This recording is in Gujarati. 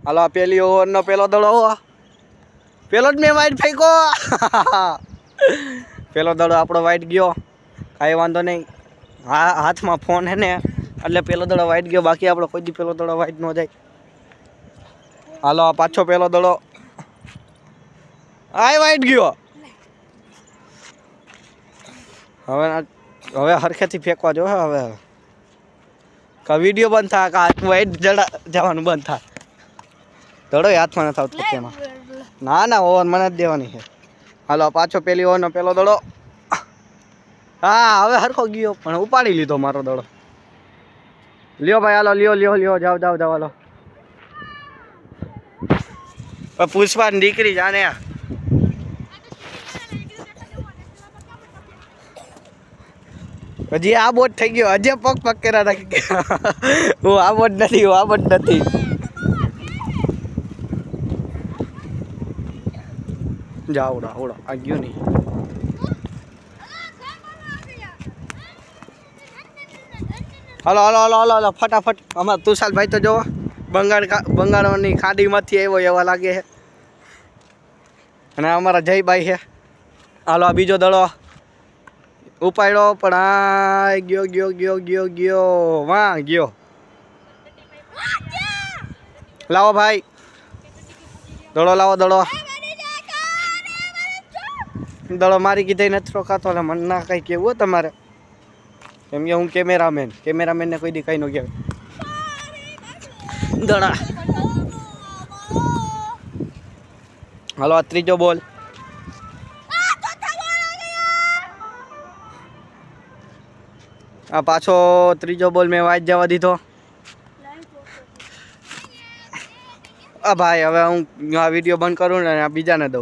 હાલો પેલી ઓવરનો પેલો દડો, પેલો જ મેં વાઈટ ફેંક્યો. પેલો દડો આપણો વાઈટ ગયો, કાંઈ વાંધો નહીં. હા, હાથમાં ફોન હે ને એટલે પેલો દડો વાઈટ ગયો, બાકી આપણો કોઈ દી પેલો દડો વાઈટ ન જાય. હાલો આ પાછો પેલો દડો, આ વાઈટ ગયો. હવે હરખેથી ફેંકવા જો હવે કા વિડીયો બંધ થાય કા હાથ વાઈટ જવાનું બંધ થાય. દડો હાથમાં નથી આવતો તેમાં. ના ઓવર મને જ દેવાની છે. હાલો પાછો પેલી ઓવરનો પેલો દડો. હા હવે હરખો ગયો પણ ઉપાડી લીધો મારો દડો. લ્યો ભાઈ હાલો લ્યો જાવ હાલો. પુષ્પાની દીકરી જાને હજી આ બોટ થઈ ગયો. હજી પગ કેરા રાખી ગયા. હું આ બોટ નથી. જાવડા આ ગયો નહીં. હાલો ફટાફટ. અમારા તુષારભાઈ તો જો બંગાળની ખાડીમાંથી આવ્યો એવા લાગે છે. અને અમારા જયભાઈ છે. હાલો આ બીજો દડો ઉપાડ્યો પણ આ ગયો વાહ ગયો. લાવો ભાઈ દડો લાવો. દડો મારી કીધે નથી રોકાતો એટલે મને ના કંઈ કેવું તમારે, કેમ કે હું કેમેરામેનને કોઈ દી કંઈ ન કહેવાય. દડા હાલો આ ત્રીજો બોલ. આ પાછો ત્રીજો બોલ મેં વાઈટ જવા દીધો. ભાઈ હવે હું આ વિડીયો બંધ કરું ને બીજાને દઉં.